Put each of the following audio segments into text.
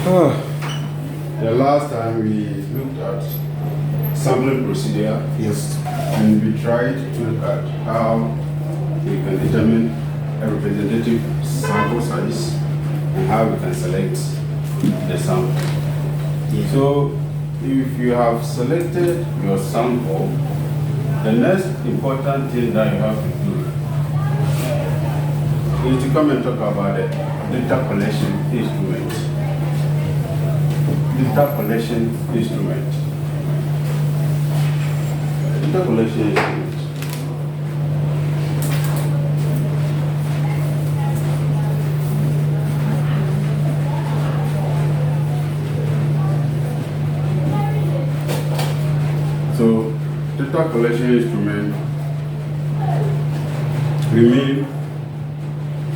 The last time we looked at sampling procedure, Yes. and we tried to look at how we can determine a representative sample size and how we can select the sample. Yes. So if you have selected your sample, the next important thing that you have to do is to come and talk about the data collection instrument. Data collection instrument. Data collection instrument. So, data collection instrument, we mean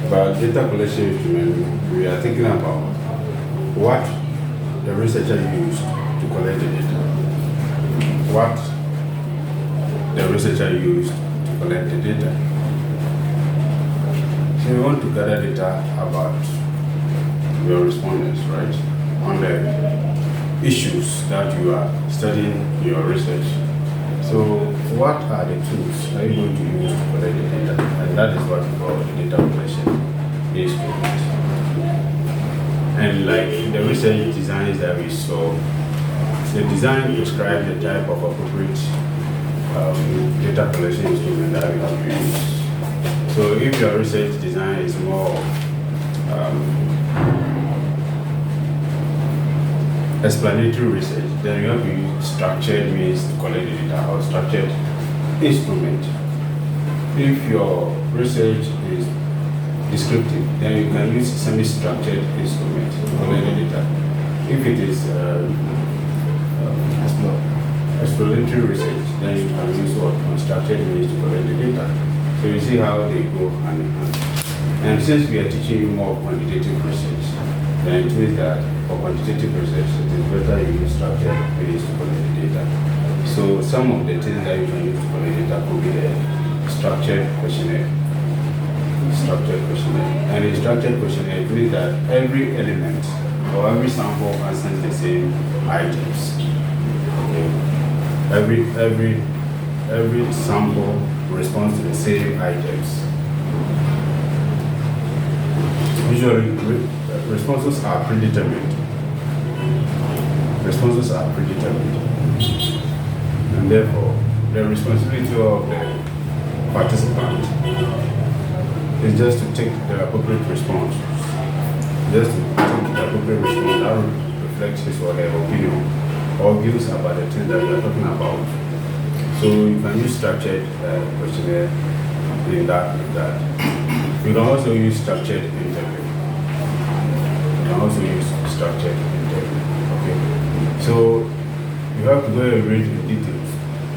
by data collection instrument, we are thinking about what the researcher used to collect the data. What the researcher used to collect the data. So we want to gather data about your respondents, right? On the issues that you are studying in your research. So what are the tools that you're going to use to collect the data? And that is what we call the data collection instrument. And like the research designs that we saw, the design prescribes the type of appropriate data collection instrument that we have to use. So if your research design is more explanatory research, then you have to use structured means to collect the data or structured instrument. If your research is descriptive, then you can use semi-structured instrument to collect the data. If it is exploratory research, then you can use what unstructured means to collect the data. So you see how they go hand in hand. And since we are teaching you more quantitative research, then it means that for quantitative research, it is better you use structured means to collect the data. So some of the things that you can use to collect data could be the structured questionnaire. And a structured questionnaire means that every element or every sample answers the same items. Okay. Every sample responds to the same items. Usually, responses are predetermined. And therefore, the responsibility of the participant is just to take the appropriate response. Just to take the appropriate response that reflects his or her opinion or views about the thing that we are talking about. So you can use structured questionnaire in that. You can also use structured interview. Okay. So you have to go and read in details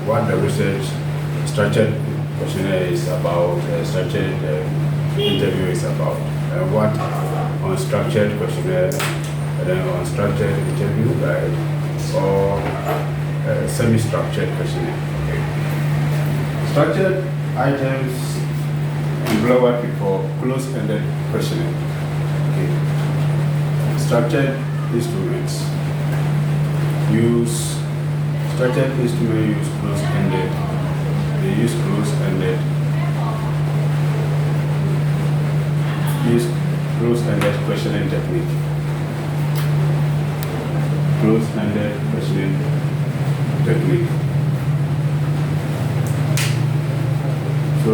what the research structured questionnaire is about, structured interview is about, and what unstructured questionnaire, and then unstructured interview guide, or semi-structured questionnaire. Okay. Structured items employ what we call close-ended questionnaire. Okay. Structured instruments use close-ended. They use close-ended questioning technique. Close-ended questioning technique. So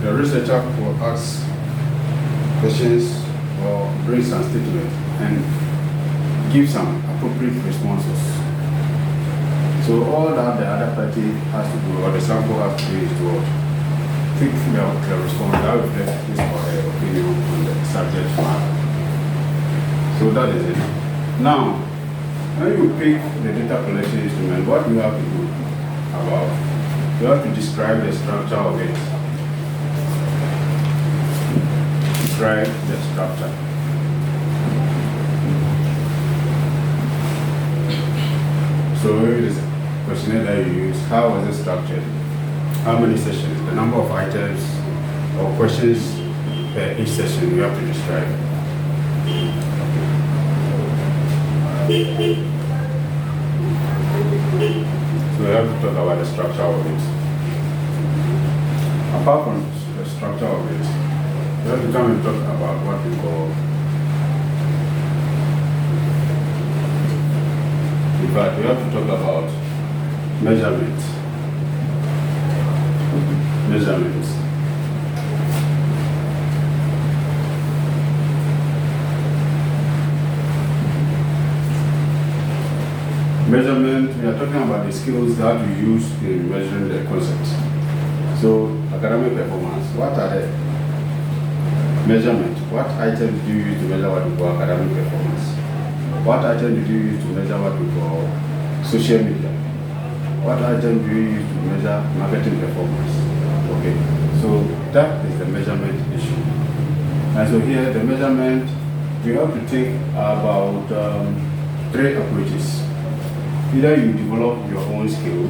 the researcher will ask questions or bring some statement and give some appropriate responses. So all that the other party has to do, or the sample has to do, is to pick the response that reflects his or her opinion on the subject matter. So that is it. Now, when you pick the data collection instrument, what you have to do you have to describe the structure of it. Describe the structure. So here it is a questionnaire that you use. How was it structured? How many sessions? The number of items or questions per each session you have to describe. So we have to talk about the structure of it. Apart from the structure of it, we have to come and talk about what we call, in fact, we have to talk about measurements. Measurements. Measurement, we are talking about the skills that we use in measuring the concepts. So, academic performance, what are the measurement? What items do you use to measure what we call academic performance? What item do you use to measure what we call social media? What item do you use to measure marketing performance? Okay, so that is the measurement issue. And so here, the measurement, we have to take about 3 approaches. Either you develop your own skill,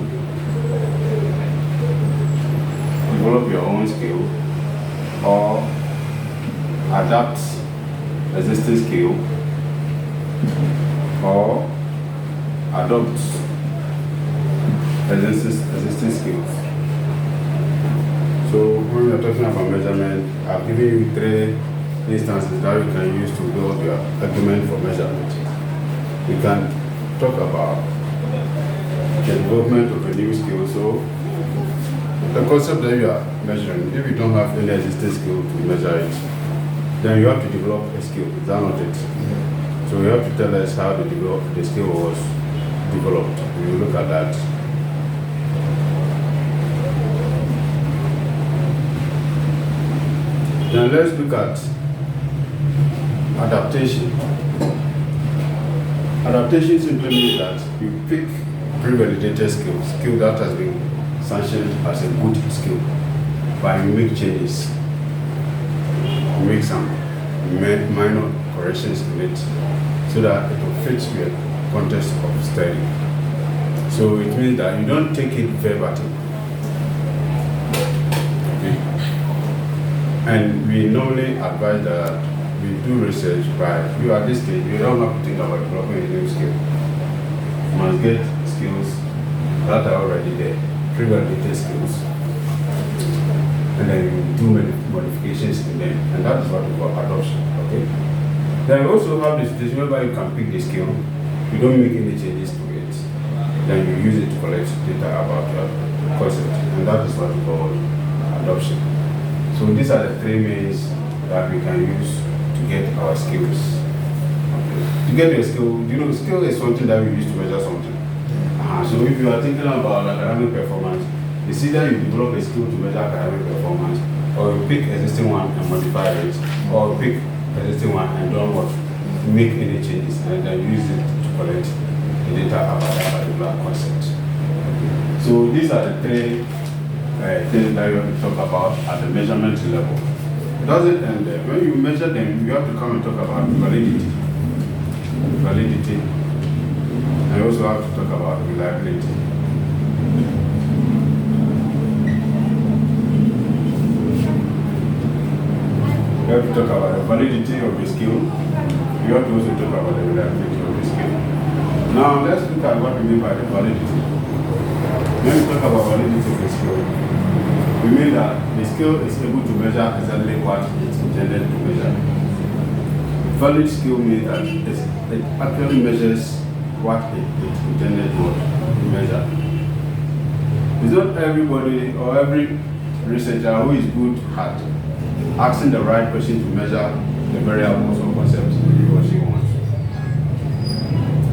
or adapt existing skill, or adopt existing skills. So when we are talking about measurement, I've given you 3 instances that you can use to build your argument for measurement. We can talk about the development of a new skill. So the concept that you are measuring, if you don't have any existing skill to measure it, then you have to develop a skill. Is that not it? So you have to tell us how the skill was developed. We will look at that. Then let's look at adaptation. Adaptation simply means that you pick pre-validated skill that has been sanctioned as a good skill, but you make changes, you make some minor corrections in it so that it will fit your context of study. So it means that you don't take it verbatim. Okay? And we normally advise that we do research by, you at this stage, you don't have to think about developing a new skill. You must get skills that are already there, pre-validated skills, and then you do modifications in them, and that is what we call adoption. Okay. Then we also have the situation whereby you can pick the skill, you don't make any changes to it, then you use it to collect data about your concept, and that is what we call adoption. So these are the 3 means that we can use to get our skills. Okay. To get your skill, skill is something that we use to measure something. So if you are thinking about academic performance, it's either you develop a skill to measure academic performance, or you pick existing one and modify it, or pick existing one and don't make any changes and then use it to collect the data about that particular concept. So these are the 3 things that you have to talk about at the measurement level. It doesn't end there. When you measure them, you have to come and talk about validity. And you also have to talk about reliability. You have to talk about the validity of the skill. You have to also talk about the reliability of the skill. Now let's look at what we mean by the validity. When we talk about validity of the skill, we mean that the skill is able to measure exactly what it's intended to measure. Valid skill means that it actually measures what it intended to measure. It's not everybody or every researcher who is good at asking the right question to measure the variables or concepts he or she wants.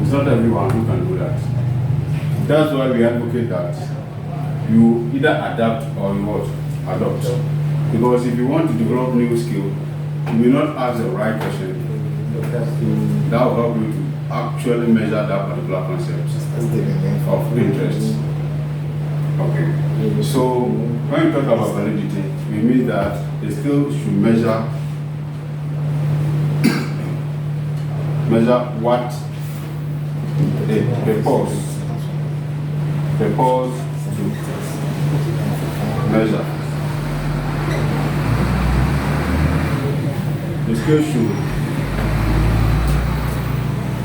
It's not everyone who can do that. That's why we advocate that you either adapt or you adopt. Because if you want to develop new skill, you may not ask the right question. That will help you to actually measure that particular concept of interest. Okay. So when we talk about validity, we mean that the skill should measure what the purpose to measure.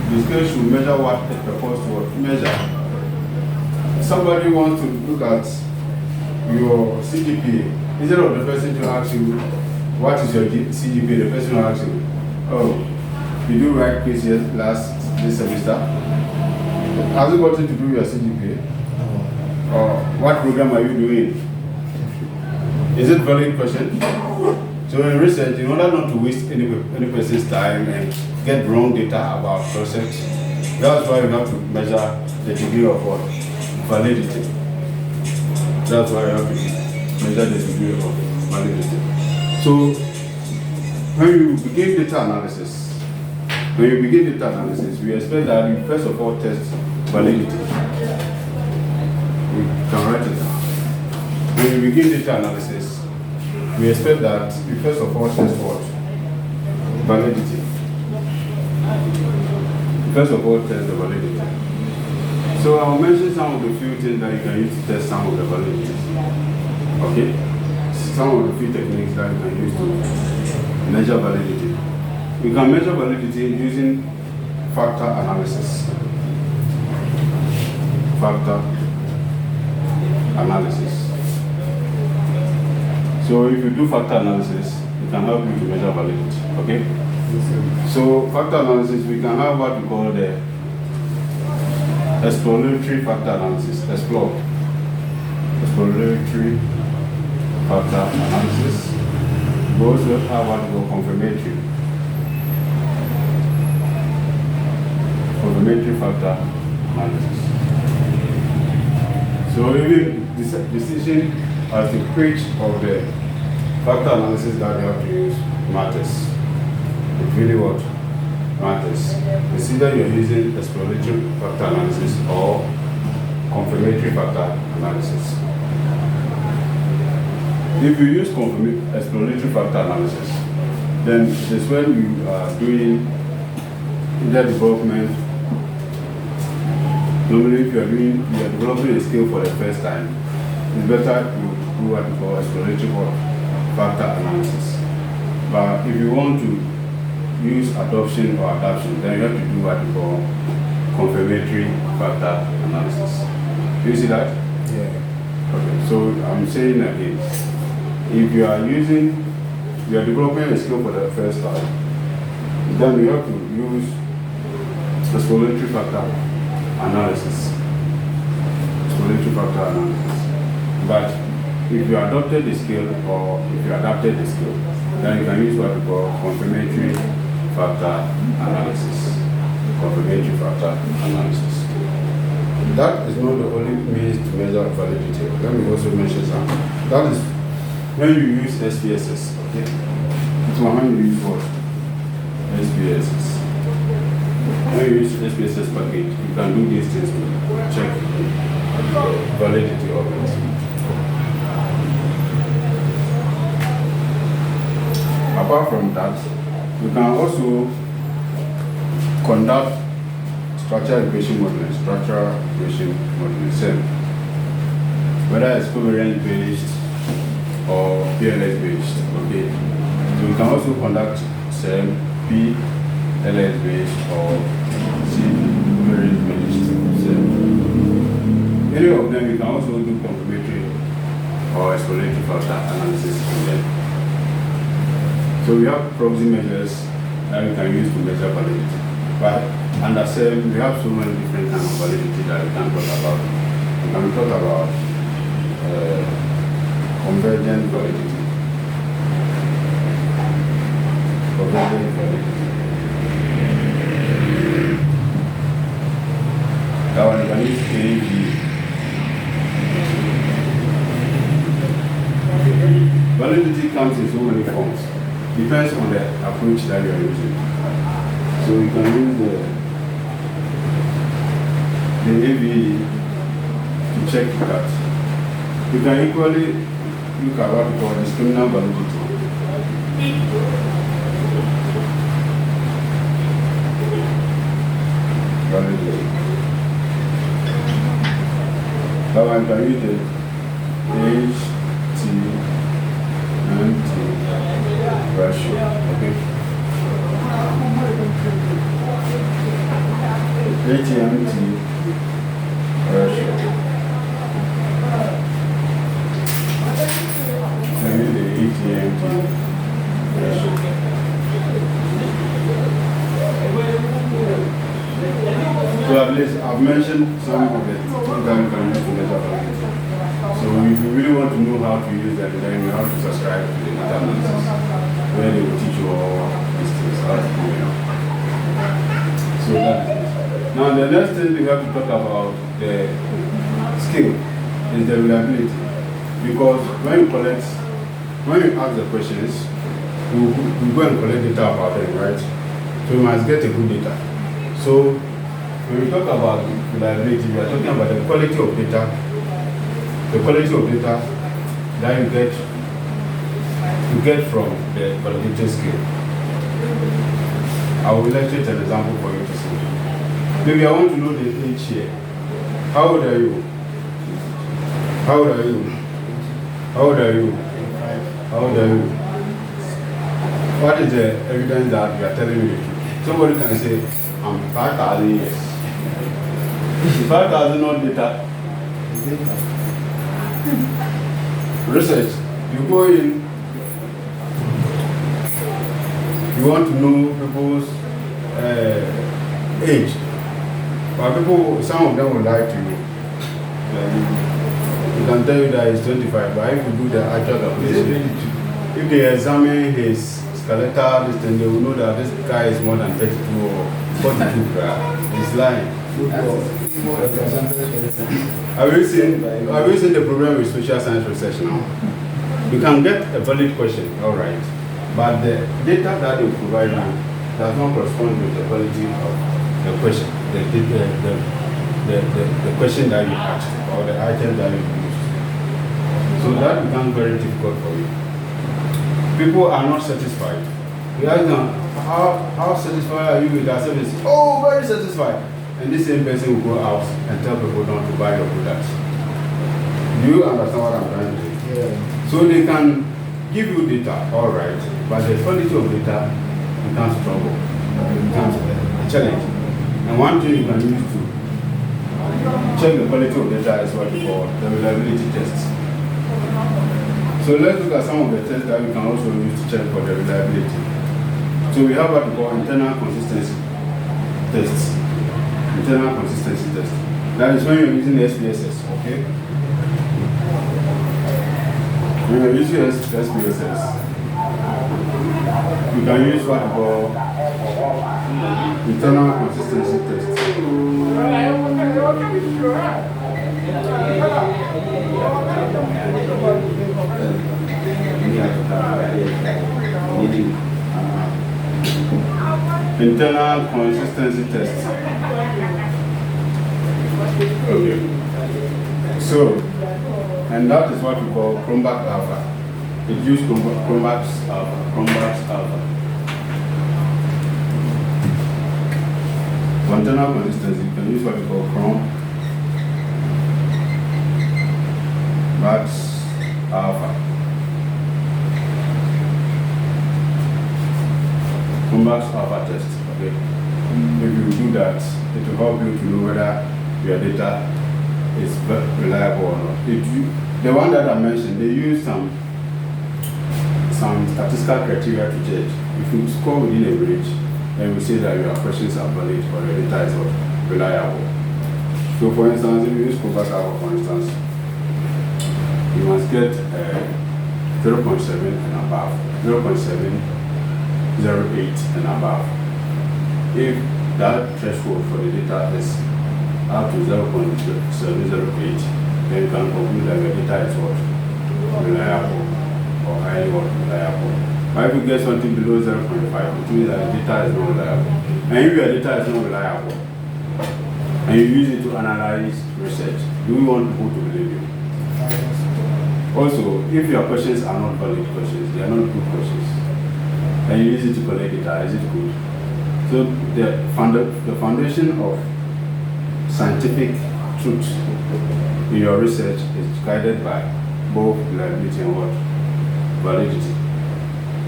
The The scale should measure what it purports to measure. Somebody wants to look at your CGPA. Instead of the person to ask you, what is your CGPA? The person will ask you, oh, you do write quiz this semester? Has it got to do with your CGPA? Or what program are you doing? Is it a valid question? So in research, in order not to waste any person's time and get wrong data about process, that's why you have to measure the degree of what? Validity. That's why you have to measure the degree of validity. So when you begin data analysis, we expect that you first of all test validity. We can write it down. When you begin data analysis, we expect that you first of all test what? Validity. First of all, test the validity. So I'll mention some of the few things that you can use to test some of the validity. Okay? Some of the few techniques that you can use to measure validity. You can measure validity using factor analysis. Factor analysis. So if you do factor analysis, it can help you to measure validity. Okay? So factor analysis, we can have what we call the exploratory factor analysis. Exploratory factor analysis. We also have what we call confirmatory factor analysis. So even decision as the which of the factor analysis that you have to use matters. It really what matters. It's either you're using exploratory factor analysis or confirmatory factor analysis. If you use exploratory factor analysis, then it's when you are doing either development. Normally, if you are developing a skill for the first time, it's better you do what we call exploratory factor analysis. But if you want to use adoption or adaptation, then you have to do what we call confirmatory factor analysis. Do you see that? Yeah. Okay, so I'm saying again, if you are developing a skill for the first time, then you have to use exploratory factor analysis. But if you adopted the skill or if you adapted the skill, then you can use what we call confirmatory factor analysis. That is not the only means to measure validity. Let me also mention something. That is when you use SPSS. Okay? So when you use what? SPSS. When you use SPSS package, you can do these things to check validity of it. Apart from that, you can also conduct structural equation modeling, same. Whether it's covariance based or PLS based, okay. So you can also conduct same PLS based or covariance based, same. Any of them you can also do confirmatory or exploratory factor analysis on them. So we have proxy measures that we can use to measure validity. But under SEM, we have so many different kinds of validity that we can talk about. We can talk about convergent validity. That one you can use AV. Validity comes in so many forms. Depends on the approach that you are using. So you can use the AV to check that. You can equally look at what we call discriminant validity. That one can use the H, T, and T ratio. Okay. ATMT ratio. Maybe the ATMT ratio. So at least I've mentioned some of the things that you can use to measure validity. So if you really want to know how to use that, then you have to subscribe to the data analysis, where they will teach you all these things, how to do it. So that is it. Now the next thing we have to talk about the skill is the reliability. Because when you ask the questions, you go and collect data about them, right? So you must get a good data. So when we talk about reliability, we are talking about the quality of data. The quality of data that you get from the validated scale. I will illustrate an example for you to see. Maybe I want to know the age here. How old are you? How old are you? How old are you? How old are you? What is the evidence that you are telling me the truth? Somebody can say, I'm 5,000 years. 5,000 not data. Research. You go in, you want to know people's age. But people, some of them will lie to you. You can tell you that he's 25, but if you do the actual calculation, if they examine his skeletal, then they will know that this guy is more than 32 or 42. He's lying. Have you seen the problem with social science research now? You can get a valid question, all right, but the data that they provide you does not correspond with the quality of the question, the question that you asked or the item that you used. So that becomes very difficult for you. People are not satisfied. You ask them, how satisfied are you with our service? Oh, very satisfied. And this same person will go out and tell people not to buy your products. Do you understand what I'm trying to say? Yeah. So they can give you data, all right, but the quality of data becomes trouble. It becomes a challenge. And one thing you can use to check the quality of data is what we call the reliability tests. So let's look at some of the tests that we can also use to check for the reliability. So we have what we call internal consistency tests. Internal consistency test. That is when you're using SPSS, okay? When you're using SPSS, you can use what we call internal consistency test. Internal consistency test. Okay. So, and that is what we call Chromback Alpha. It uses Chromback's Alpha. For internal consistency, you can use what we call Chromback's Alpha. Chromback's Alpha test. Okay. If you do that, it will help you to know whether your data is reliable or not. The one that I mentioned, they use some statistical criteria to judge. If you score within a range, then we say that your questions are valid or your data is reliable. So for instance, if you use Chromback Alpha, for instance, you must get 0.7 and above, 0.708 and above. If that threshold for the data is up to 0.708, then you can conclude that your data is what? Reliable or highly reliable. But if you get something below 0.5, it means that the data is not reliable. And if your data is not reliable, and you use it to analyze research, do you want people to believe you? Also, if your questions are not valid questions, they are not good questions, and you use it to collect data, is it good? So the foundation of scientific truth in your research is guided by both reliability and what? Validity.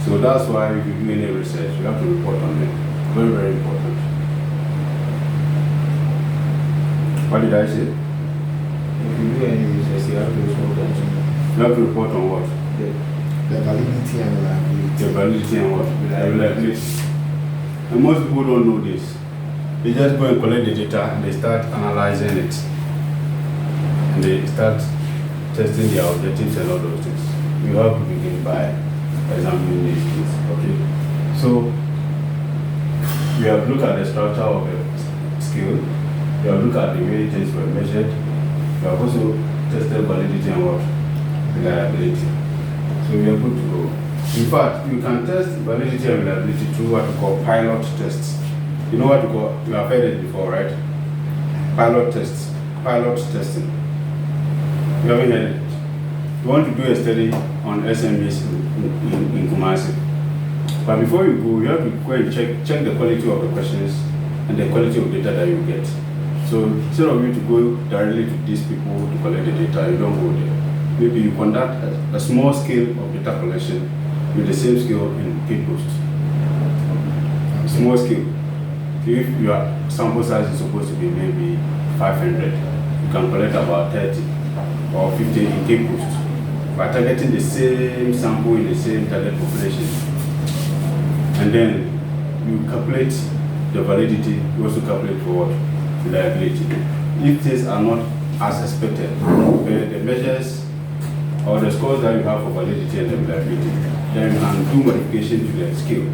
So that's why if you do any research, you have to report on it. Very, very important. What did I say? If you do any research, you have to report on something. You have to report on what? The validity and reliability. The validity and what? Reliability. And most people don't know this. They just go and collect the data and they start analyzing it. And they start testing their objectives and all those things. You have to begin by examining these things. Okay? So, you have to look at the structure of the skill. You have to look at the way things were measured. You have also tested validity and what? Reliability. So we are good to go. In fact, you can test validity and reliability through what we call pilot tests. You know what we call, you have heard it before, right? Pilot tests, pilot testing. You haven't heard it. You want to do a study on SMEs in Kumasi. But before you go, you have to go and check the quality of the questions and the quality of data that you get. So instead of you to go directly to these people to collect the data, you don't go there. Maybe you conduct a small scale of data collection with the same scale in K-Post. Small scale. If your sample size is supposed to be maybe 500, you can collect about 30 or 50 in K-Post by targeting the same sample in the same target population. And then you calculate the validity, you also calculate for what? Reliability. If things are not as expected, the measures or the scores that you have for validity and reliability, then you can do modification to the skill.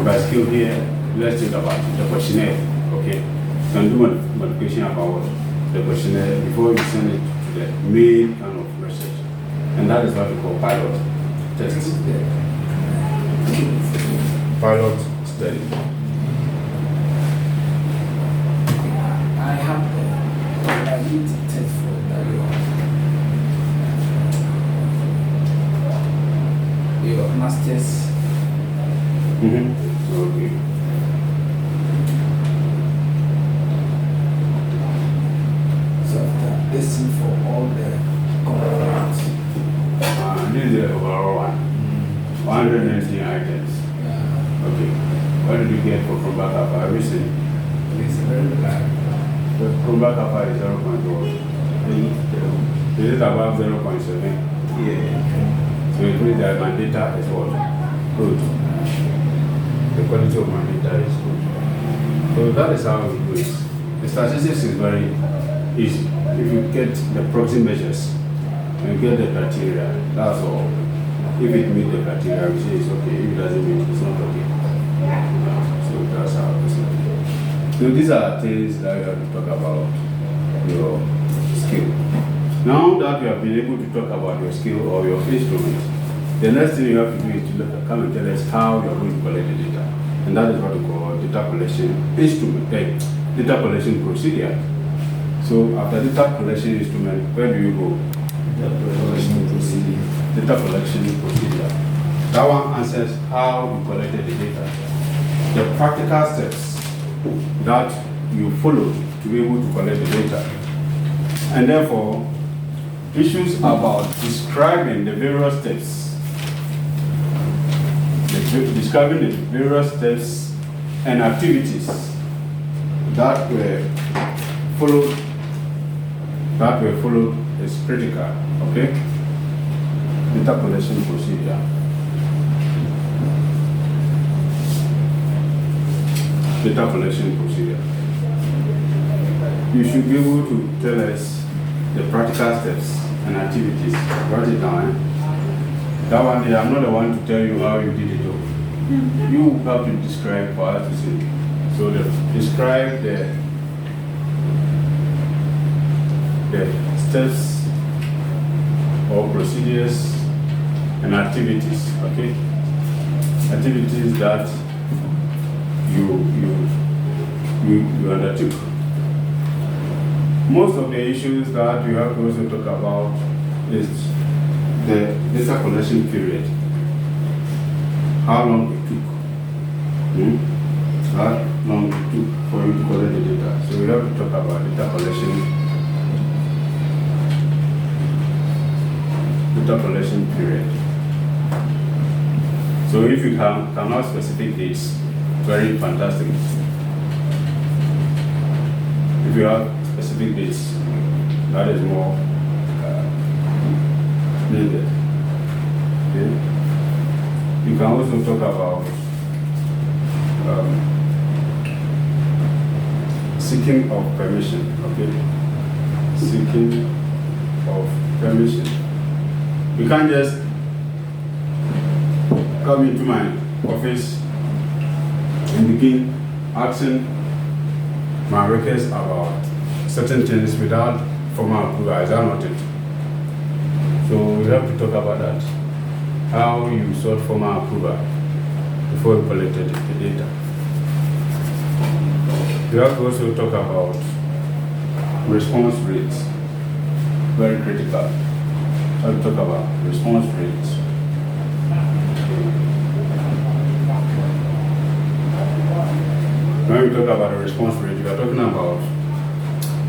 By skill here, let's think about the questionnaire. Okay, you can do modification about the questionnaire before you send it to the main kind of research, and that is what we call pilot tests. Pilot study. I have the ability test for that. Your master's. Okay. So after testing for all the components. This is the overall one. 119 items. Okay. What did you get from backup? Have you seen? It's very bad. From backup is 0.1. Is it above 0.7? Yeah. So it means that my data is what? Good. The quality of my data is good. So that is how we do it. The statistics is very easy. If you get the proxy measures, and you get the criteria, that's all. If it meets the criteria, we say it's okay. If it doesn't meet, it's not okay. So that's how it is. So these are things that you have to talk about your skill. Now that you have been able to talk about your skill or your instrument, the next thing you have to do is to come and tell us how you are going to collect the data. And that is what we call data collection instrument, data collection procedure. So after data collection instrument, where do you go? Data collection procedure. Data collection procedure. That one answers how you collected the data. The practical steps that you follow to be able to collect the data. And therefore, issues about describing the various steps, describing the various steps and activities that were followed is critical. Okay? Data collection procedure. Data collection procedure. You should be able to tell us the practical steps and activities. Write it down. That one day, I'm not the one to tell you how you did it. You have to describe for us to see. So describe the steps or procedures and activities. Okay, activities that you undertook. Most of the issues that you have to also talk about is the data collection period. How long it took. How long it took for you to collect the data. So we have to talk about data collection period. So if you can have specific dates, very fantastic. If you have specific dates, that is more needed. Okay. You can also talk about seeking of permission. Okay, seeking of permission. You can't just come into my office and begin asking my requests about certain things without formal approval. Is that not it? So we have to talk about that. How you sought formal approval before you collected the data. We have to also talk about response rates. Very critical. We have to talk about response rates. When we talk about the response rate, we are talking about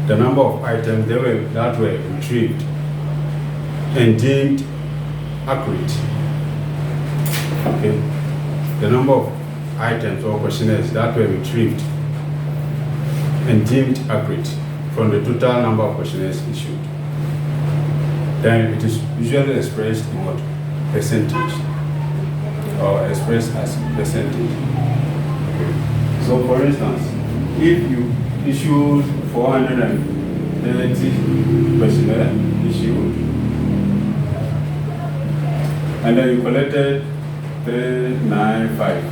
the number of items that were retrieved and deemed accurate. Okay, the number of items or questionnaires that were retrieved and deemed accurate from the total number of questionnaires issued. Then it is usually expressed in what? Percentage, or expressed as percentage. Okay. So for instance, if you issued 430 questionnaire issued, and then you collected 395.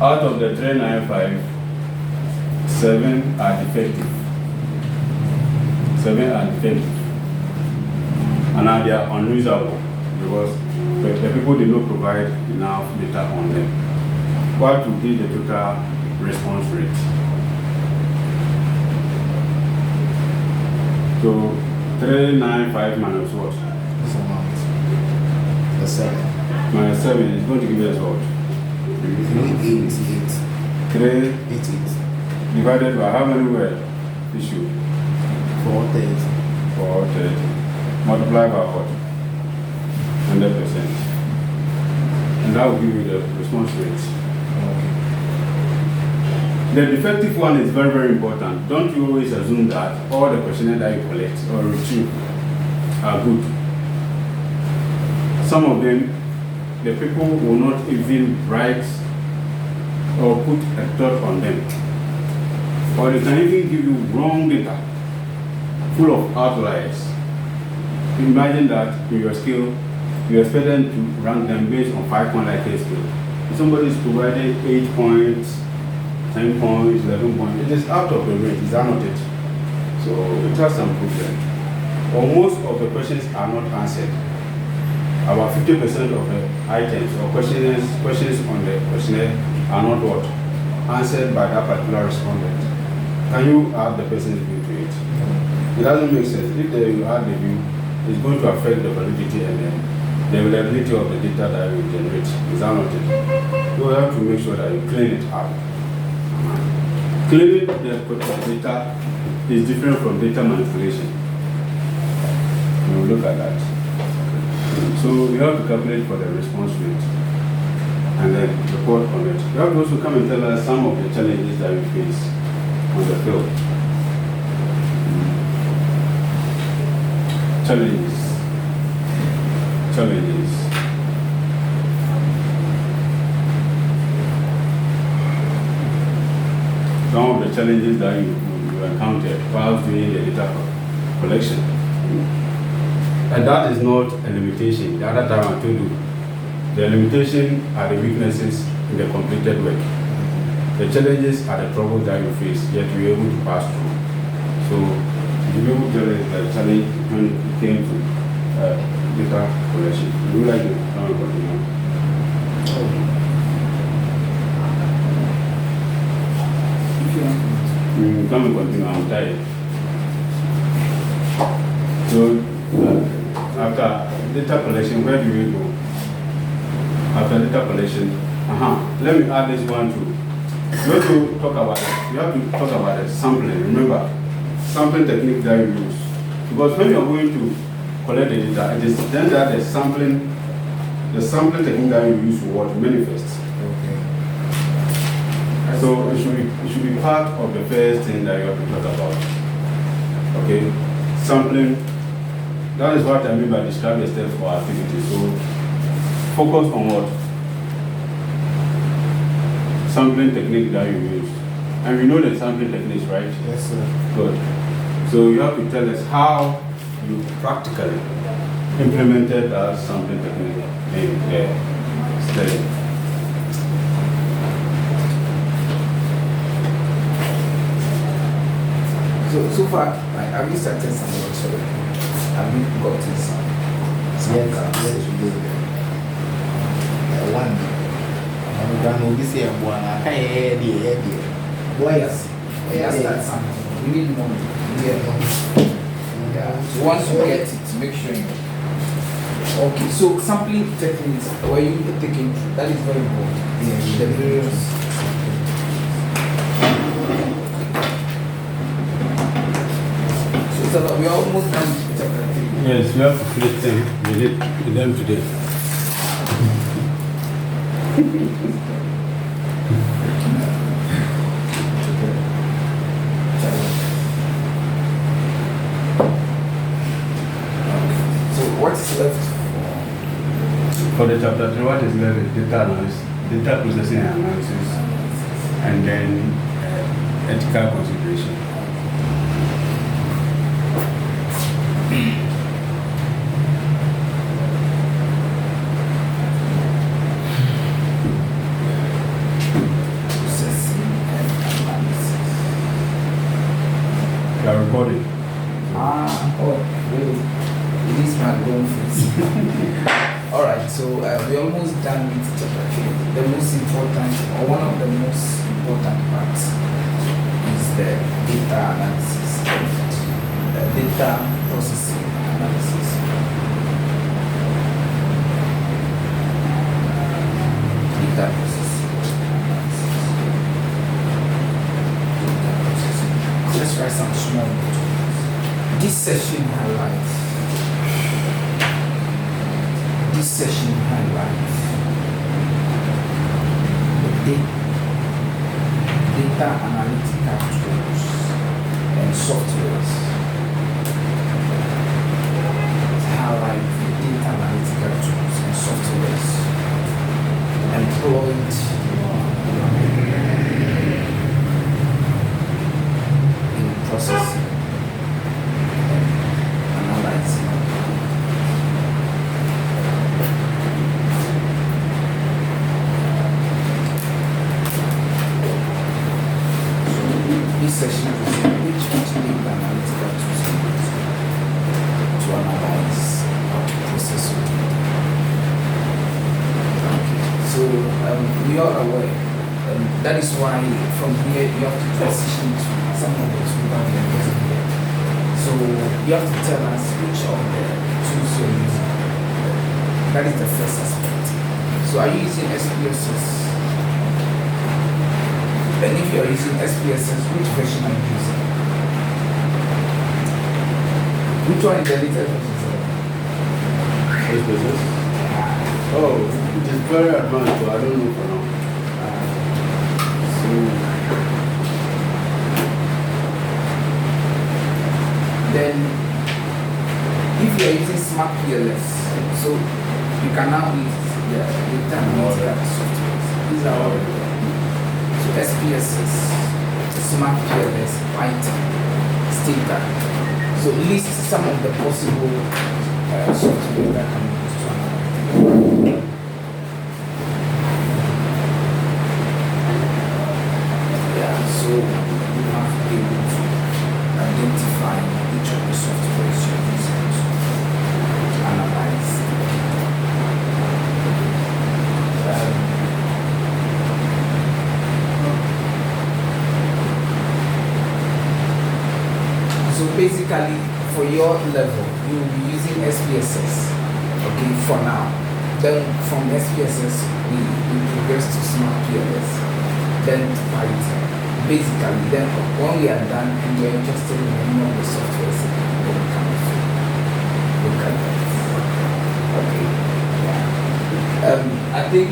Out of the 395, 7 are defective. 7 are defective. And now they are unusable because the people did not provide enough data on them. What would be the total response rate? So 395 minus what? This amount. The 7. Minus 7 is going to give us what? 3 is 8. 3 8 is divided by how many were issued? 430. 430. Multiply by what? 100%. And that will give you the response rate. The defective one is very, very important. Don't you always assume that all the questionnaires that you collect or retrieve are good. Some of them, the people will not even write or put a thought on them. Or they can even give you wrong data, full of outliers. Imagine that in your scale, you expect them to rank them based on 5-point likelihood scale. If somebody is providing 8 points, 10 points, 11 points, it is out of the range, is that not it? So it has some problem. Or most of the questions are not answered. About 50% of the items or questions on the questionnaire are not what? Answered by that particular respondent. Can you add the person's view to it? It doesn't make sense. If you add the view, it's going to affect the validity and the reliability of the data that you generate. Is that not it? You have to make sure that you clean it up. Cleaning the data is different from data manipulation. We will look at that. So you have to calculate for the response rate and then report on it. You have to also come and tell us some of the challenges that you face on the field. Challenges. Some of the challenges that you encountered while doing the data collection. And that is not a limitation. The other time I told you, the limitation are the weaknesses in the completed work. The challenges are the troubles that you face, yet you're able to pass through. So you'll be able to tell us the challenge when it came to data collection. Would you like to continue? Come and continue, I'm tired. So after data collection, where do we go? After data collection, let me add this one too. You have to talk about it. You have to talk about the sampling. Remember, sampling technique that you use. Because when you're going to collect the data, it is then that the sampling technique that you use to what manifests. okay. So it should be part of the first thing that you have to talk about. Okay, sampling. That is what I mean by describe the steps for activity. So focus on what? Sampling technique that you use. And we know the sampling techniques, right? Yes, sir. Good. So you have to tell us how you practically implemented that sampling technique in the study. So far, have you started some work already? Have you gotten some? Yes, we did. One. I'm going to say, boy, I can't hear Boy, yes. Yes, that's something. We need money. Yeah. So once you get it, make sure you. Okay, so sampling techniques, were you taking through? That is very important. Yeah, The various. So we are almost done with chapter 3. Yes, we have to finish them with them today. So what's left For the chapter 3, what is left is data analysis, data processing and analysis, and then ethical consideration. processing and analysis? You are recording. Really? It is my own face. Alright, so we're almost done with chapter 3. The most important, or one of the most important parts, is the data analysis and data processing analysis. Data processing analysis. Data processing. Let's write some small notes. This session highlights the data analytical tools and softwares. It highlights the data analytical tools and softwares employed in processing and analyzing. This session is which data analytical tools to analyze or to process your data. Okay. So we are aware, that is why from here you have to transition to some of those without the here. So you have to tell us which of the tools you're using. That is the first aspect. So are you using SPSS? And if you are using SPSS, which version are you using? Which one is the latest version? SPSS? Oh, it is very advanced, so I don't know for now. Then, if you are using Smart PLS, so you can now use the data analytical software. These are all. So SPSS, Smart PLS, Python, Stata. So list some of the possible software that can be used to analyze. Yeah, so you have to be able to identify each of the softwares you're using to analyze. So basically, for your level, you will be using SPSS, okay, for now. Then from SPSS, we progress to Smart PLS, then to Python. Basically, then when we are done and we are interested in any of the softwares, then we can look at that. Okay. Yeah. I think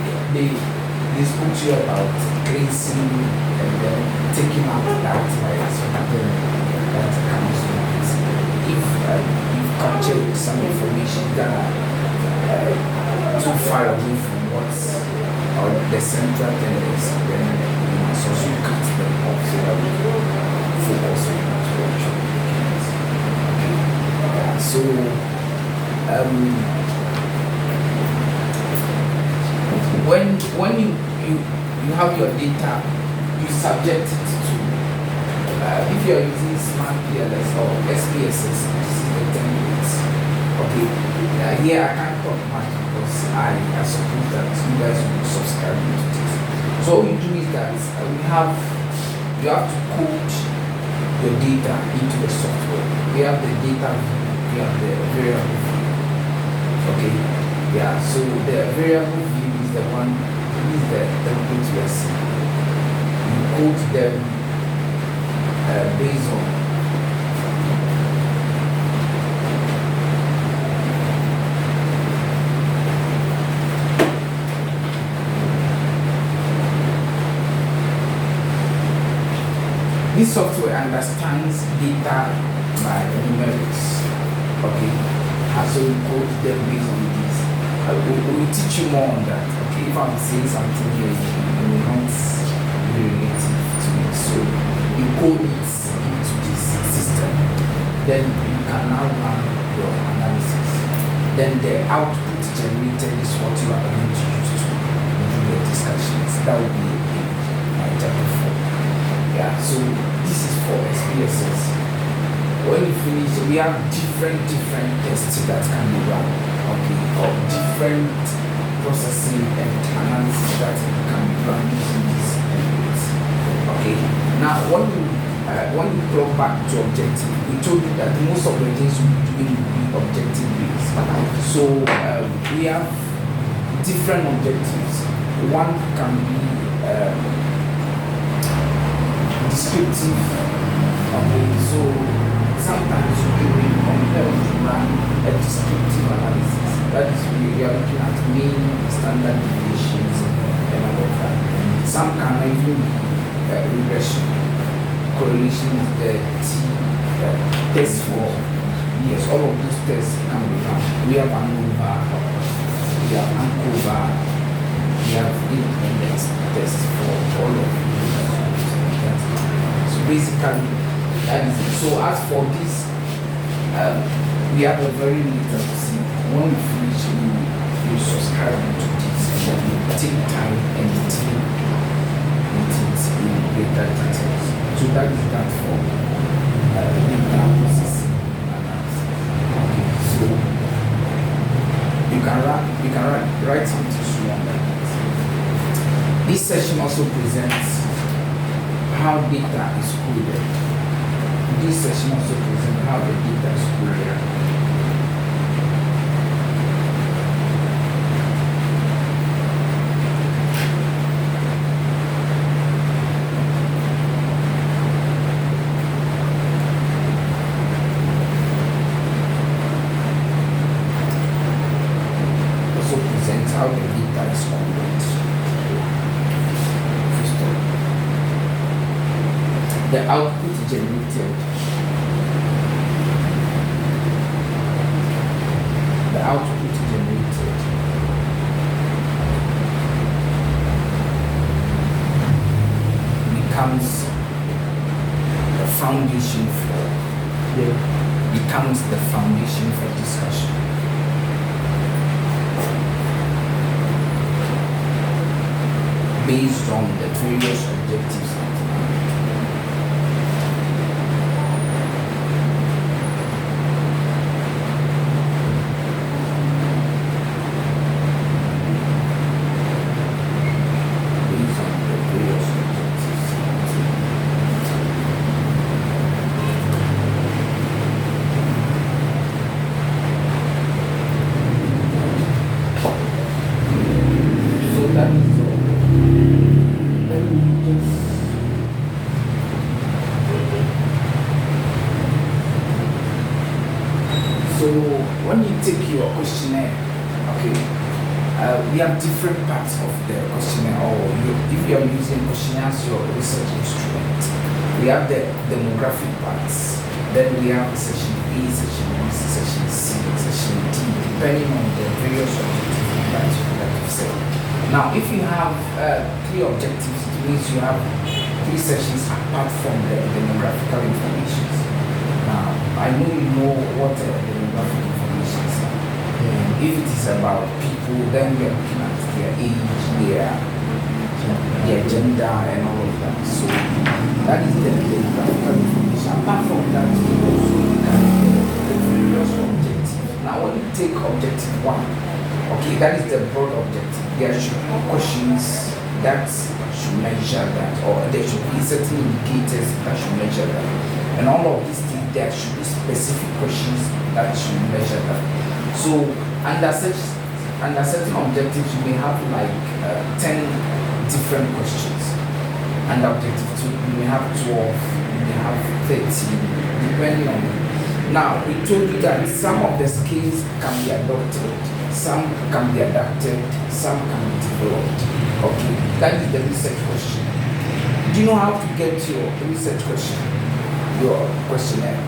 they spoke to you about tracing and then taking out that virus or that comes from it. If you've captured some information that are too far away from what's or the central thing is, then you must also cut them off so that we can focus on what we're actually looking at. Yeah, so when you have your data, you subject it to if you are using smart PLS or SPSS, this is the templates. Okay, here I can't talk much because I suppose that you guys will subscribe to this. So all you do is that you have to code your data into the software. We have the data view, we have the variable view. Okay, yeah, so the variable view is the one, is the template we are seeing. You code them based on this software understands data by numerics. Okay, so you code them based on this. We'll teach you more on that. Okay, if I'm saying something here, you will not be relative to it. So you code it into this system. Then you can now run your analysis. Then the output generated is what you are going to use to do your discussions. That will be my chapter 4. Yeah, so this is for SPSS. When you finish, we have different tests that can be run, okay, or different processing and analysis that can be run using these templates. Okay. Now, when you plug back to objective, we told you that most of the things we do will be objective based. So we have different objectives. One can be descriptive. Okay, so sometimes you will compare to run a descriptive analysis. That is, we are looking at mean, standard deviations, and all of that. Some can even be regression, correlation with the test for yes, all of those tests can be run. We have ANOVA, we have ANCOVA, we have independence tests for all of those. So basically, that is it. So as for this, we have a very little to see. When we finish, you subscribe to this and then you take time and detail it in greater details. So that is that for data processing analysis. Okay, so you can write something small like that. This session also presents how data is coded. This session also presents how the data is coded. Also presents how the data is coded. First of all, the output generated. The output generated becomes the foundation for discussion. Based on the various objectives. So when you take your questionnaire, okay, we have different parts of the questionnaire, or if you are using questionnaire as your research instrument, we have the demographic parts, then we have section A, section B, section C, section D, depending on the various objectives that you've said. Now, if you have 3 objectives, it means you have 3 sections apart from the demographical information. Now, I know you know what demographic information is. If it is about people, then we are looking at their age, their gender, and all of that. So that is the demographical information. Apart from that, we also look at the various objectives. Now, when you take objective 1, okay, that is the broad objective. There should be questions that should measure that, or there should be certain indicators that should measure that. And all of these things, there should be specific questions that should measure that. So under certain objectives, you may have like 10 different questions. Under objective 2, you may have 12, you may have 13, depending on it. Now, we told you that some of the skills can be adopted, some can be adapted, some can be developed. Okay, that is the research question. Do you know how to get your research question, your questionnaire?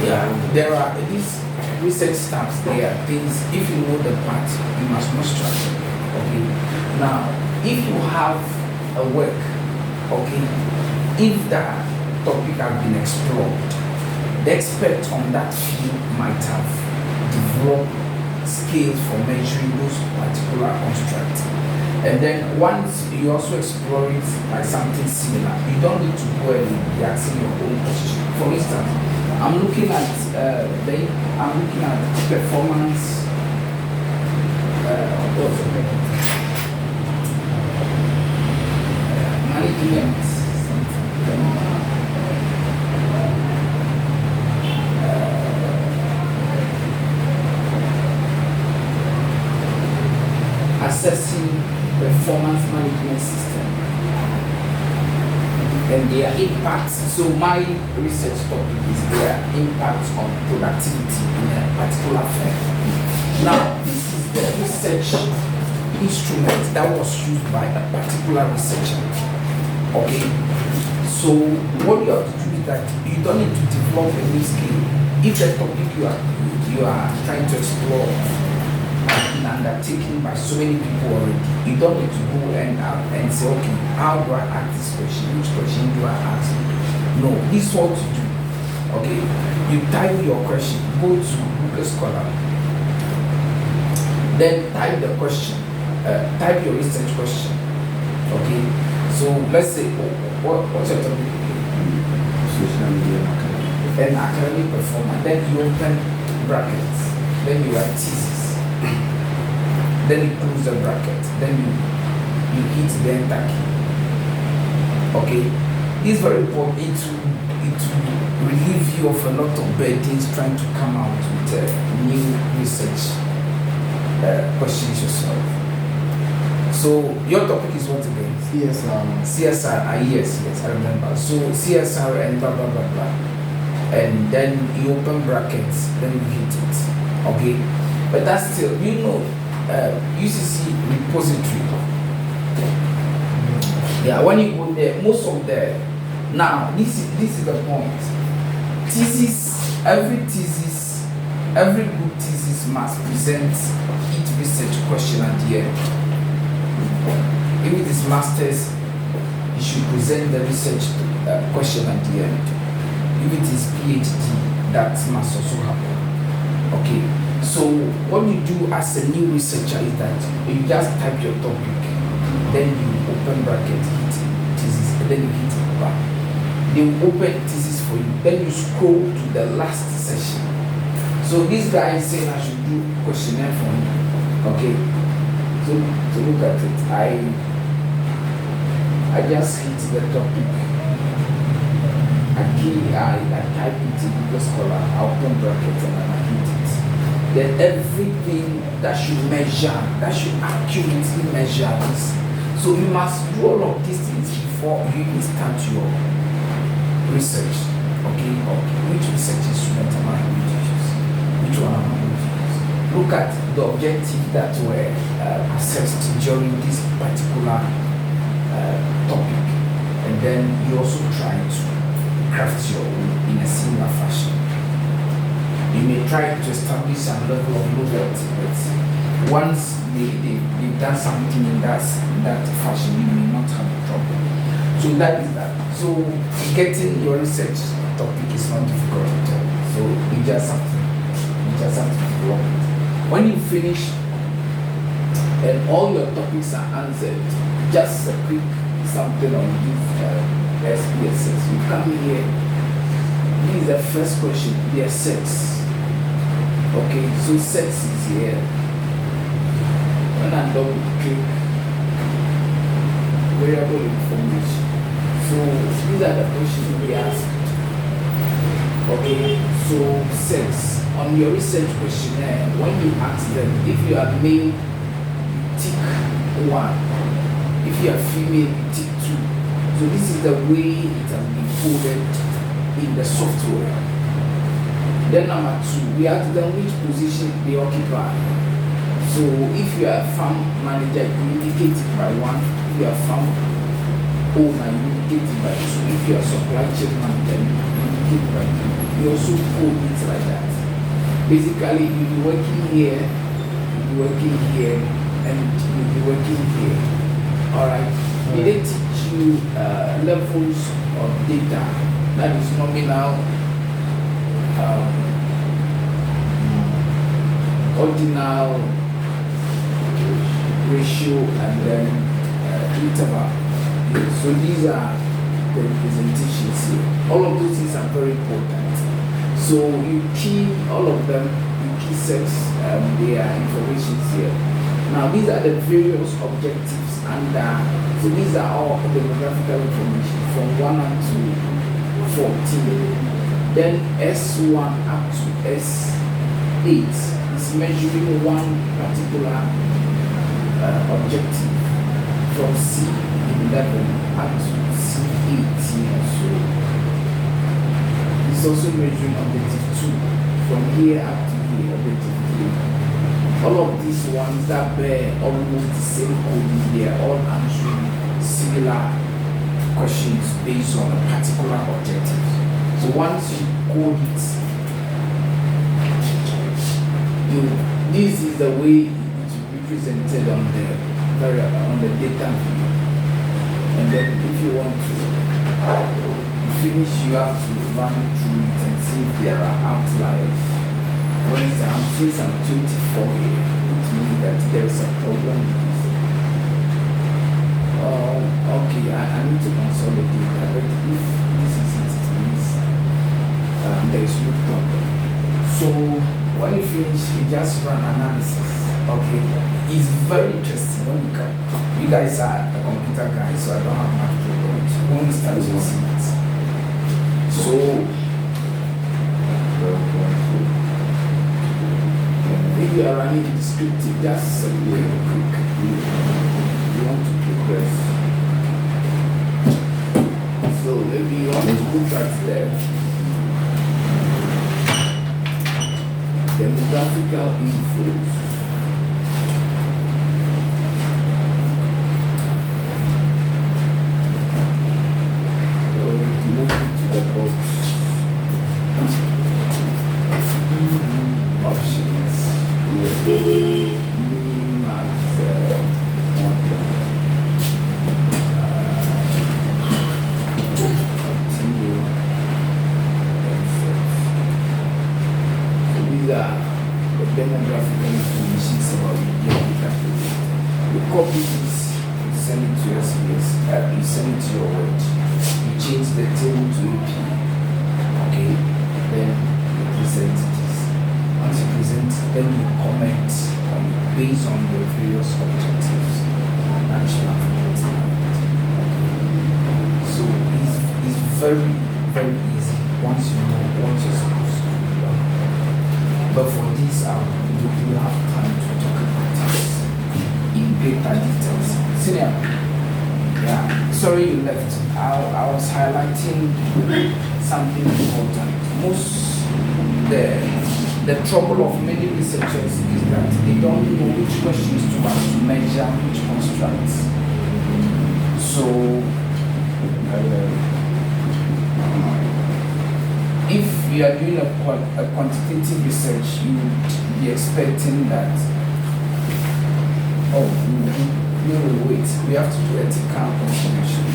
Yeah, there are these research stamps. There are things, if you know the part, you must not struggle. Okay, now if you have a work, okay, if that topic has been explored, the expert on that field might have developed skills for measuring those particular constructs. And then once you also explore it by something similar, you don't need to go and be asking your own question. For instance, I'm looking at performance. Management. Assessing performance management system and their impacts. So my research topic is their impact on productivity in a particular firm. Now, this is the research instrument that was used by a particular researcher. Okay, so what you have to do is that you don't need to develop a new skill. If the topic you are trying to explore been undertaken by so many people already, you don't need to go and say, okay, how do I ask this question? Which question do I ask? No, this is what you do. Okay, you type your question, go to Google Scholar, then type the question, type your research question. Okay, so let's say, what's your topic? Social media An academic performance. Then you open brackets, then you write thesis. Then you close the bracket, then you hit the enter key. Okay, this is very important. It will relieve you of a lot of burdens trying to come out with new research questions yourself. So your topic is what again? CSR. Yes, I remember. So CSR and blah blah blah blah, and then you open brackets, then you hit it. Okay, but that's still, UCC repository. Yeah, when you go there, most of the, now this is the point. Thesis, every good thesis must present each research question at the end. If it is masters, you should present the research question at the end. If it is PhD, that must also happen. Okay. So what you do as a new researcher is that you just type your topic, then you open bracket, hit thesis, and then you hit back. They will open thesis for you. Then you scroll to the last session. So this guy is saying I should do questionnaire for me. Okay. So to look at it, I just hit the topic. I type it in Google Scholar, I open bracket, and I hit it. Then everything that should measure, that should accurately measure this. So you must do all of these things before you even start your research. Okay, which research instrument am I going to use? Which one am I going to use? look at the objectives that were assessed during this particular topic, and then you also try to craft your own in a similar fashion. You may try to establish some level of novelty, but once they've done something in that fashion, you may not have a problem. So that is that. So getting your research topic is not difficult at all. So you just have to develop it. When you finish and all your topics are answered, just a quick something on this SPSS. You come here. This is the first question. Their sex. Okay, so sex is here. When I double click variable information. So these are the questions we ask. Okay, so sex. On your research questionnaire, when you ask them, if you are male, you tick 1. If you are female, you tick 2. So this is the way it has been coded in the software. Then number 2, we ask them which position they occupy. So if you are a farm manager, you indicate it by 1. If you are a farm owner, you indicate it by 2. If you are a supply chain manager, you indicate it by 3. You also code it like that. Basically, you'll be working here, you'll be working here, and you'll be working here. Alright? Did they teach you levels of data? That is nominal, ordinal, ratio, and then interval. So these are the representations here. All of those things are very important. So you key all of them, you key sex, their information here. Now these are the various objectives, and so these are all demographical information from 1 up to 14. Then S1 up to S8 is measuring one particular objective from C11 up to C18. So it's also measuring objective 2 from here up to here, objective 3. All of these ones that bear almost the same code, they are all answering similar questions based on a particular objective. So once you code it, this is the way it will be presented on the data view. And then if you want to finish, you have to run through it and see if there are outliers. For instance, I'm seeing some 24 here, which means that there is a problem with this. Okay, I need to consolidate that, but if this is it, it means there is no problem. So when you finish, you just run analysis. Okay, it's very interesting when you come. You guys are a computer guys, so I don't have much to do. When you start using it. So, if you are running descriptive, just quick. You want to progress. So, maybe you want to look at the demographical infos. Demographic information about you copy this, you send it to your SPS, you send it to your word, you change the table to AP, okay, then you present this. Once you present, then you comment based on your various objectives. So it's very, very easy once you know what you're supposed to do. But for this, we have time to talk about this in greater details. Senior, yeah, sorry you left. I was highlighting something important. Most the the trouble of many researchers is that they don't know which questions to ask to measure which constructs. So, if you are doing a quantitative research, you would be expecting that, oh, no, wait, we have to do ethical consideration.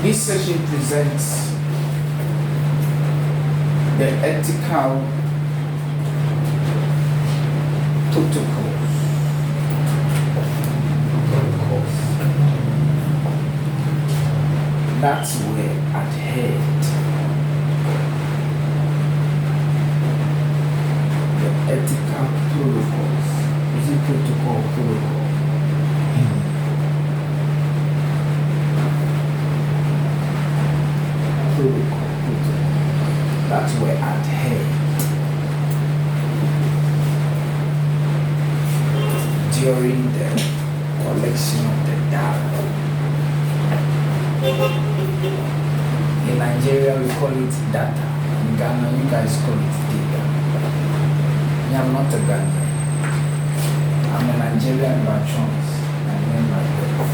This session presents the ethical protocols. That were adhered. The ethical protocols. Is it protocol? That were adhered during the collection of the data. In Nigeria, we call it data. In Ghana, you guys call it data. Me, I'm not a Ghanaian. I'm a Nigerian by choice. I'm by birth.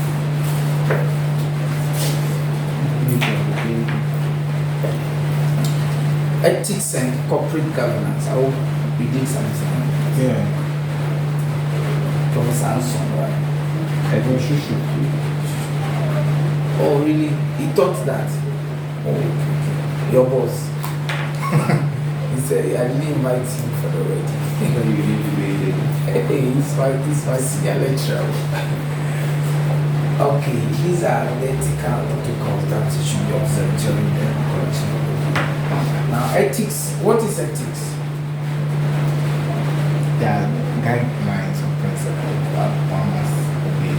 Ethics and corporate governance. I hope we did something. Yeah. Professor Anson, right? I don't should. Oh, really? He thought that? Oh, your boss. He said, I didn't invite him for the wedding. Hey, he's my senior lecturer. Okay, these are the ethical protocols that should be observed during the collection of the data. Now, ethics, what is ethics? There are guidelines or principles that one must obey.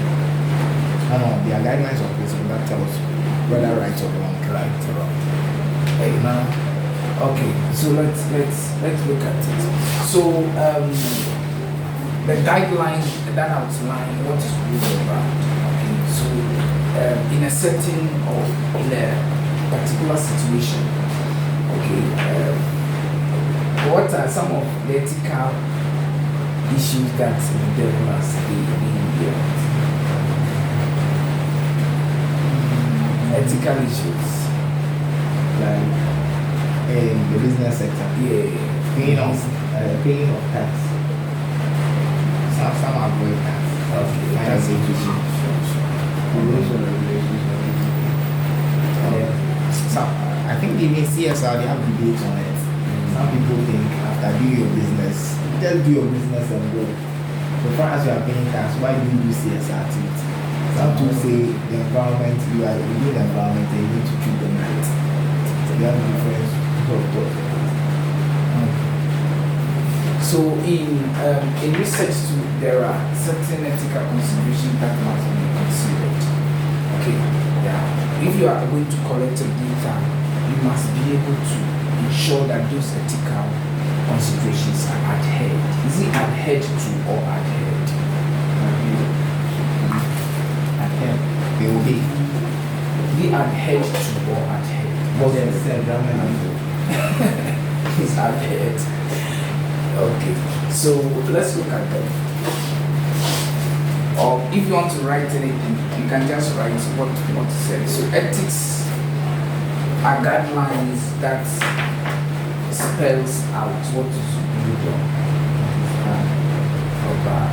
There are guidelines or principles that tell us whether right or wrong, right or wrong. Hey, now, okay, so let's look at it. So, the guidelines that outline what is really about. Okay, so in a setting or in a particular situation, okay, what are some of the ethical issues that the devil has been here? Ethical issues. Like in the business sector, paying of tax. Some avoid tax. Okay, that's it. Some, I think even CSR, they have debates on it. Some people think after doing your business, just do your business and go. So far as you are paying tax, why do you do CSR activity? Some people say the environment, you are within the environment and you need to treat them right. So they have different thoughts. So in research too, there are certain ethical considerations that must be considered. Okay, yeah. If you are going to collect a data, you must be able to ensure that those ethical considerations are adhered. Is it adhered to or adhered? Adhered. They will be. Be adhered to or adhered? But then it's adhered. Okay, so let's look at them. Or if you want to write anything, you can just write what it says. So ethics are guidelines that spells out what is good or bad.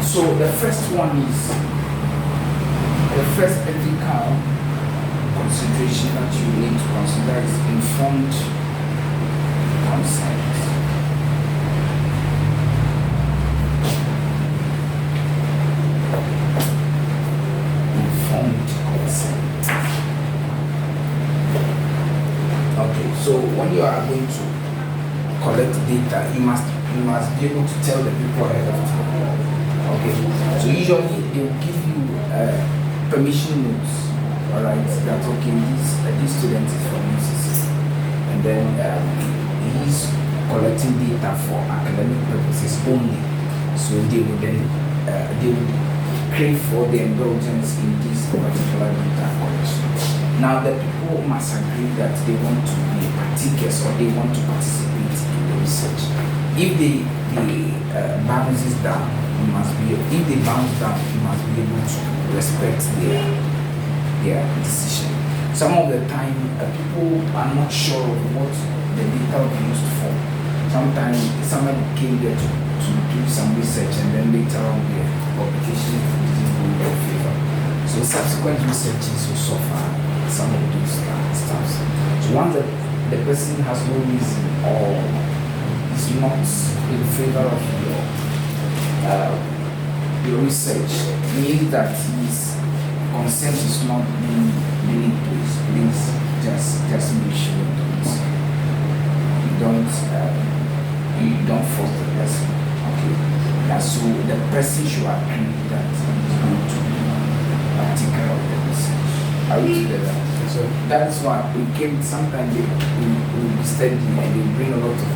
So the first one is the first ethical consideration that you need to consider is informed consent. So when you are going to collect data, you must be able to tell the people ahead of time. Okay. So usually they will give you permission notes. All right. That okay. This student is from UCC, and then he's collecting data for academic purposes only. So they will then crave for the indulgence in this particular data collection. Now the people must agree that they want to be partakers or they want to participate in the research. If they bounces down, you must be. If they bounce down, you must be able to respect their decision. Some of the time, people are not sure of what the data will be used for. Sometimes somebody came there to do some research and then later on the publication didn't go in their favor. So subsequent researches will suffer some of those stuff. So once the person has no reason or is not in favor of your research, means that his consent is not being placed. Please just make sure you don't force the person. Okay. Yeah, so the person should agree that he's going to take care of the research. Are we together? So that's why we came. Sometimes we be studying and they bring a lot of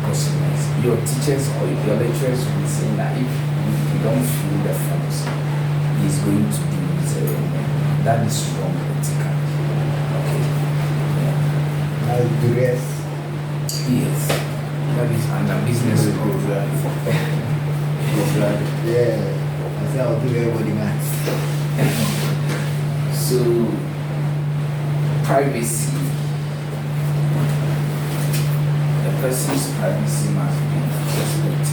customers. Your teachers or your lecturers will be saying that if you don't fill the forms, he's going to do that is wrong ethical. Okay. The rest. Yes. That is under business law. Yeah. I say I'll do everybody maths. So privacy. The person's privacy must be respected.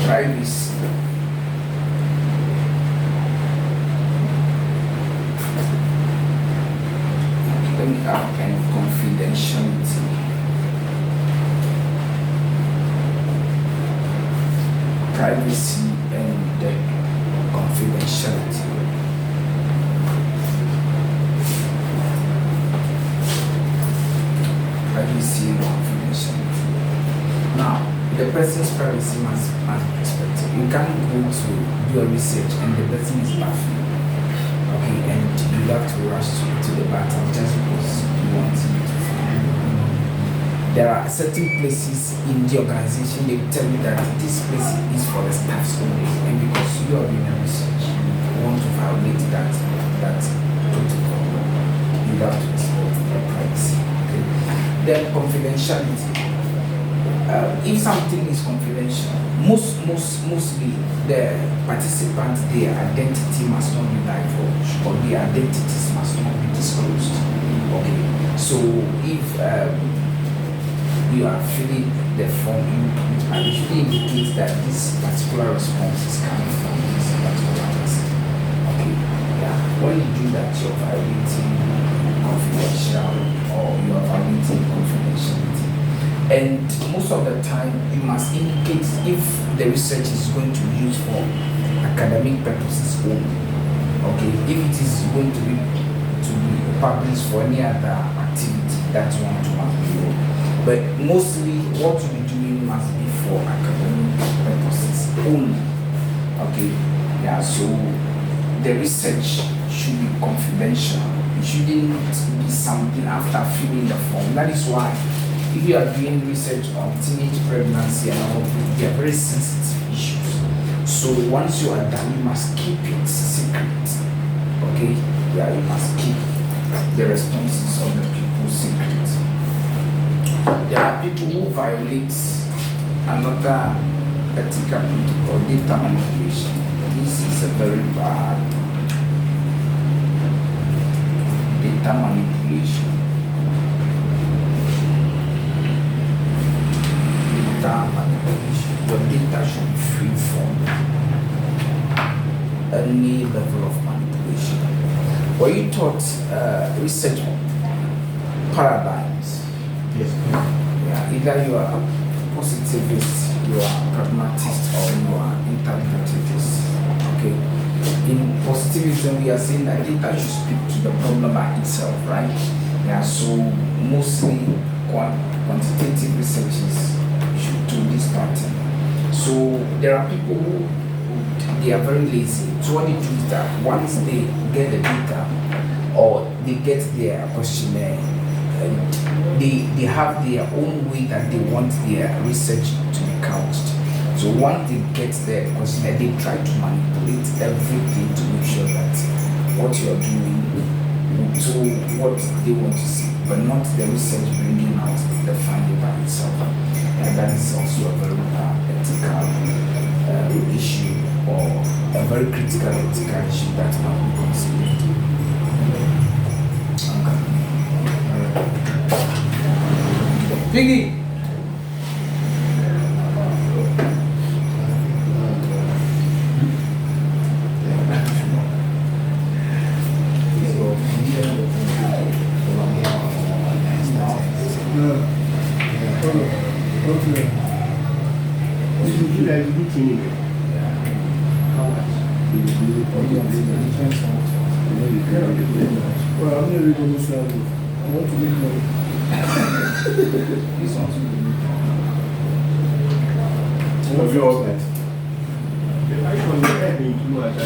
Privacy. Let me add kind of confidentiality. Privacy and confidentiality. Privacy and confidentiality. Now, the person's privacy must be respected. You can't go to do a research and the person is laughing. Okay, and you have to rush to the battle just because you want to find. There are certain places in the organization they tell you that this place is for the staffs only, and because you are doing a research, you want to violate that protocol, you have to respect their privacy. Okay? Then confidentiality. If something is confidential, mostly the participants, their identity must not be divulged or their identities must not be disclosed. Okay, so if you are filling the form, you should indicate that this particular response is coming from this particular person. Okay, yeah. When you do that, you're violating confidential or you are violating confidentiality. And most of the time, you must indicate if the research is going to be used for academic purposes only. Okay, if it is going to be published for any other activity, that's one to one below. But mostly, what we be doing must be for academic purposes only. Okay, yeah. So the research should be confidential. It shouldn't be something after filling the form. That is why. If you are doing research on teenage pregnancy and all, they are very sensitive issues. So once you are done, you must keep it secret. Okay? Yeah, you must keep the responses of the people secret. There are people who violate another ethical protocol, data manipulation. This is a very bad data manipulation. Your data should be free from any level of manipulation. Were you taught research paradigms? Yes. Yeah, either you are positivist, you are pragmatist, or you are interpretivist. Okay. in positivism, we are saying that data should speak to the problem by itself, right? Yeah, so mostly quantitative researchers should do this pattern. So there are people who they are very lazy. So what they do is that once they get the data or they get their questionnaire, they have their own way that they want their research to be couched. So once they get the questionnaire, they try to manipulate everything to make sure that what you are doing to what they want to see, but not the research bringing out the finding by itself. And that is also a very ethical issue, or a very critical ethical issue that must be considered. Piggy! Well, I'm never going to sell it. I want to make money. This one's What's your option? I can't get anything too much.